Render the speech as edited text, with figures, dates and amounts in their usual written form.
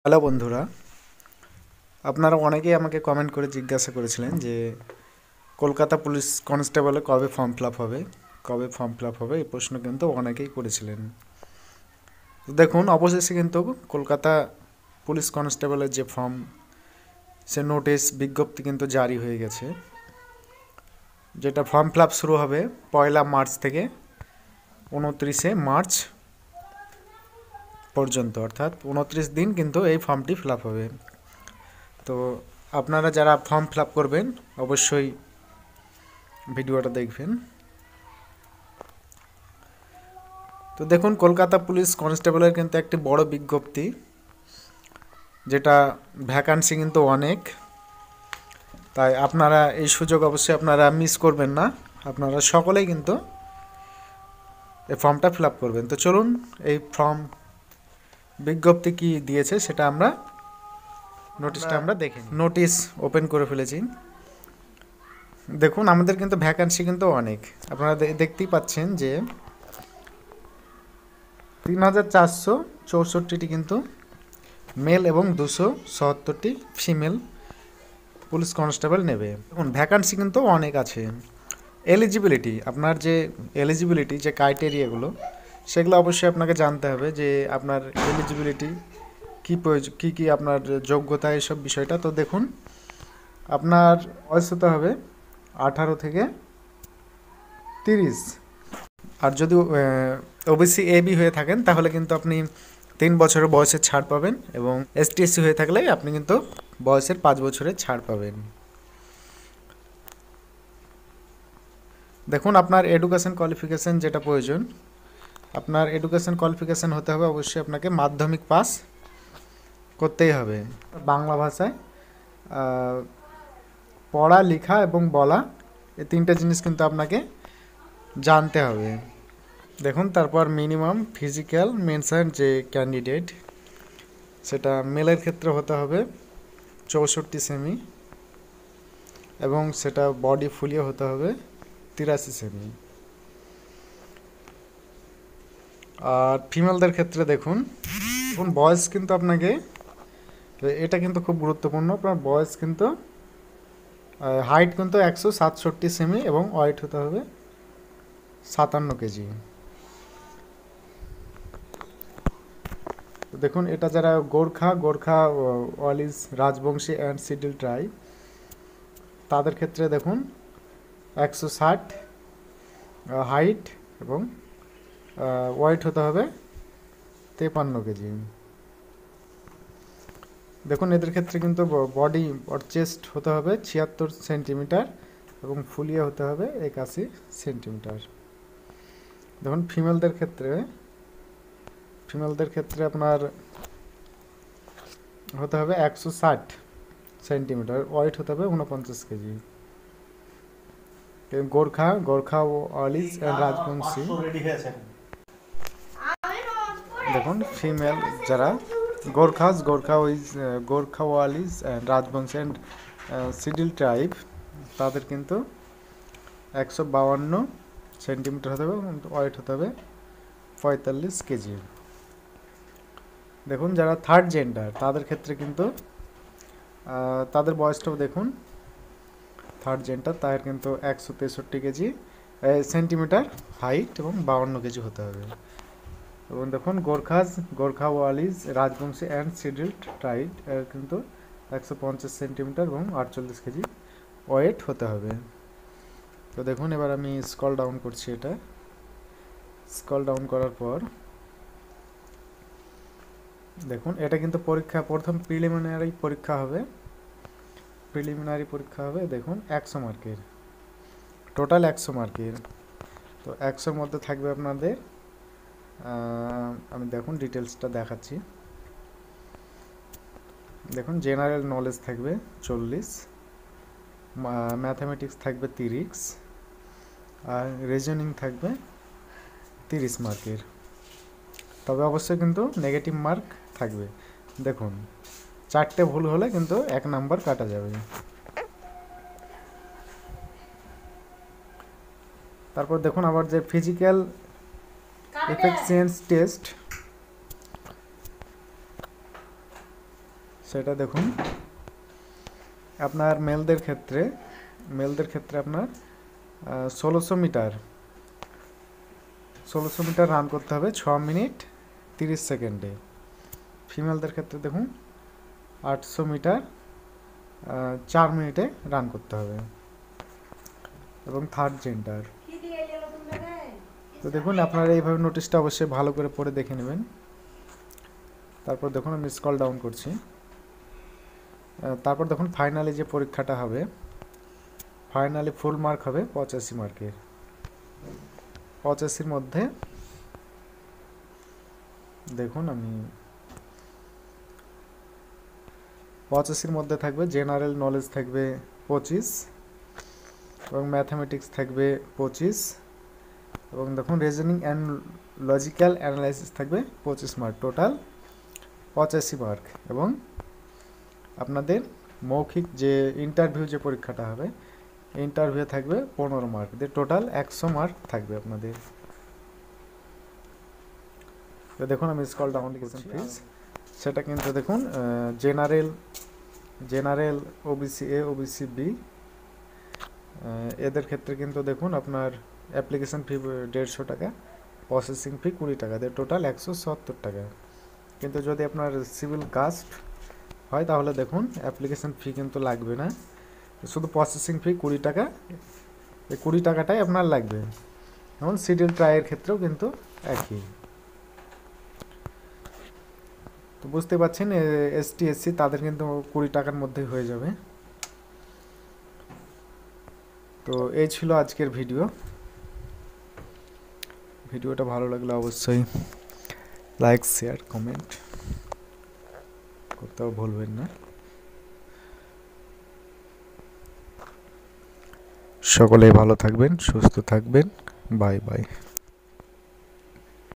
Hello বন্ধুরা, আপনারা অনেকেই আমাকে কমেন্ট করে জিজ্ঞাসা করেছিলেন যে কলকাতা পুলিশ কনস্টেবলে কবে ফর্ম ফিল আপ হবে এই প্রশ্ন কিন্তু অনেকেই করেছিলেন। তো দেখুন, অবশেষে কিন্তু কলকাতা পুলিশ কনস্টেবলের যে ফর্ম, সে নোটিশ বিজ্ঞপ্তি কিন্তু জারি হয়ে গেছে, যেটা ফর্ম ফিল আপ শুরু হবে 1 মার্চ থেকে 29 মার্চ পর্যন্ত, অর্থাৎ 29 দিন কিন্তু এই ফর্মটি ফিল আপ হবে। তো আপনারা যারা ফর্ম ফিল আপ করবেন অবশ্যই ভিডিওটা দেখবেন। তো দেখুন, কলকাতা পুলিশ কনস্টেবলের কিন্তু একটি বড় বিজ্ঞপ্তি, যেটা ভ্যাকান্সি কিন্তু অনেক, তাই আপনারা এই সুযোগ অবশ্যই আপনারা মিস করবেন না। আপনারা সকলেই কিন্তু এই ফর্মটা ফিল আপ করবেন। তো চলুন, এই ফর্ম বিজ্ঞপ্তি কি দিয়েছে সেটা নোটিশটা আমরা দেখে নিই। নোটিশ ওপেন করে ফেলেছি। দেখুন, আমাদের কিন্তু ভ্যাকান্সি কিন্তু অনেক, আপনারা দেখতেই পাচ্ছেন যে 3464টি কিন্তু মেল এবং 277টি ফিমেল পুলিশ কনস্টেবল নেবে। দেখুন, ভ্যাকান্সি কিন্তু অনেক আছে। এলিজিবিলিটি, আপনার যে এলিজিবিলিটি যে ক্রাইটেরিয়াগুলো, সেগুলো অবশ্যই আপনাকে জানতে হবে যে আপনার এলিজিবিলিটি কী প্রয়োজন, কী আপনার যোগ্যতা, এসব বিষয়টা। তো দেখুন, আপনার বয়স হতে হবে 18 থেকে 30, আর যদি ওবিসি এবি হয়ে থাকেন তাহলে কিন্তু আপনি 3 বছরের বয়সের ছাড় পাবেন, এবং এসটিএসসি হয়ে থাকলে আপনি কিন্তু বয়সের 5 বছরের ছাড় পাবেন। দেখুন, আপনার এডুকেশন কোয়ালিফিকেশান যেটা প্রয়োজন, আপনার এডুকেশন কোয়ালিফিকেশান হতে হবে অবশ্যই আপনাকে মাধ্যমিক পাস করতেই হবে। বাংলা ভাষায় পড়া, লেখা এবং বলা, এই 3টে জিনিস কিন্তু আপনাকে জানতে হবে। দেখুন, তারপর মিনিমাম ফিজিক্যাল মেনশন যে ক্যান্ডিডেট, সেটা মেলের ক্ষেত্রে হতে হবে 64 সেমি, এবং সেটা বডি ফুলিয়ে হতে হবে 83 সেমি। আর ফিমেলদের ক্ষেত্রে দেখুন বয়স কিন্তু আপনাকে, এটা কিন্তু খুব গুরুত্বপূর্ণ, আপনার বয়স কিন্তু হাইট কিন্তু 167 সেমি এবং ওয়েট হতে হবে 57 কেজি। দেখুন, এটা যারা Gorkha Wallis Rajbanshi and schedule tribe, তাদের ক্ষেত্রে দেখুন 160 হাইট এবং ওয়েট হতে হবে 53 কেজি। দেখুন, এদের ক্ষেত্রে কিন্তু বডি আর চেস্ট হতে হবে 76 সেন্টিমিটার এবং ফুলিয়ে হতে হবে 81 সেন্টিমিটার। দেখুন, ফিমেলদের ক্ষেত্রে আপনার হতে হবে 160 সেন্টিমিটার, ওয়েট হতে হবে 49 KG. Gorkha Wallis and Rajbanshi, দেখুন ফিমেল যারা Gorkha Wallis and Rajbanshi and schedule tribe, তাদের কিন্তু 152 সেন্টিমিটার হতে হবে, ওয়েট হতে হবে 45 কেজি। দেখুন, যারা থার্ড জেন্ডার, তাদের ক্ষেত্রে কিন্তু তাদের বয়সটাও দেখুন, থার্ড জেন্ডার তাদের কিন্তু 163 কেজি সেন্টিমিটার হাইট এবং 52 কেজি হতে হবে। এবং দেখুন, Gorkha Wallis Rajbanshi and scheduled tribe এর কিন্তু 150 সেন্টিমিটার এবং 48 কেজি ওয়েট হতে হবে। তো দেখুন, এবার আমি স্ক্রল ডাউন করছি, এটা স্ক্রল ডাউন করার পর দেখুন, এটা কিন্তু প্রথম প্রিলিমিনারি পরীক্ষা হবে। দেখুন, 100 মার্কের, টোটাল 100 মার্কের। তো 100-র মধ্যে থাকবে আপনাদের, আমি দেখুন ডিটেলসটা দেখাচ্ছি। দেখুন, জেনারেল নলেজ থাকবে 40, ম্যাথামেটিক্স থাকবে 30, আর রিজনিং থাকবে 30 মার্কের। তবে অবশ্যই কিন্তু নেগেটিভ মার্ক থাকবে। দেখুন, 4টে ভুল হলে কিন্তু 1 নাম্বার কাটা যাবে। তারপর দেখুন, আবার যে ফিজিক্যাল এফিসিয়েন্সি টেস্ট, সেটা দেখুন। আপনার মেলদের ক্ষেত্রে আপনার 1600 মিটার রান করতে হবে 6 মিনিট 30 সেকেন্ডে। ফিমেলদের ক্ষেত্রে দেখুন 800 মিটার 4 মিনিটে রান করতে হবে। এবং থার্ড জেন্ডার। তো দেখুন আপনারা এইভাবে নোটিশটা অবশ্যই ভালো করে পড়ে দেখে নেবেন। তারপর দেখুন আমি স্ক্রল ডাউন করছি। তারপর দেখুন ফাইনালি যে পরীক্ষাটা হবে, ফাইনালি ফুল মার্ক হবে 85 মার্কের। 85-র মধ্যে দেখুন আমি 85-র মধ্যে থাকবে জেনারেল নলেজ থাকবে 25 এবং ম্যাথামেটিক্স থাকবে 25 এবং দেখুন রিজনিং অ্যান্ড লজিক্যাল অ্যানালাইসিস থাকবে 25 মার্ক, টোটাল 85 মার্ক। এবং আপনাদের মৌখিক যে ইন্টারভিউ যে পরীক্ষাটা হবে, ইন্টারভিউ থাকবে 15 মার্ক, দিয়ে টোটাল 100 মার্ক থাকবে আপনাদের। তো দেখুন আমি স্ক্রল ডাউন করছি প্লিজ। সেটা কিন্তু দেখুন general OBC A, OBC B, এদের ক্ষেত্রে কিন্তু দেখুন আপনার অ্যাপ্লিকেশন ফি 150 টাকা, প্রসেসিং ফি 20 টাকা, দিয়ে টোটাল 170 টাকা। কিন্তু যদি আপনার সিভিল কাস্ট হয় তাহলে দেখুন অ্যাপ্লিকেশন ফি কিন্তু লাগবে না, শুধু প্রসেসিং ফি 20 টাকা, এই 20 টাকাটাই আপনার লাগবে। যেমন সিডিএল ট্রাইয়ের ক্ষেত্রেও কিন্তু একই। তো বুঝতে পারছেন এসটি এসসি তাদের কিন্তু 20 টাকার মধ্যেই হয়ে যাবে। তো এই ছিল আজকের ভিডিওটা ভালো লাগলে অবশ্যই লাইক শেয়ার কমেন্ট করতেও ভুলবেন না। সকলেই ভালো থাকবেন, সুস্থ থাকবেন। Bye bye.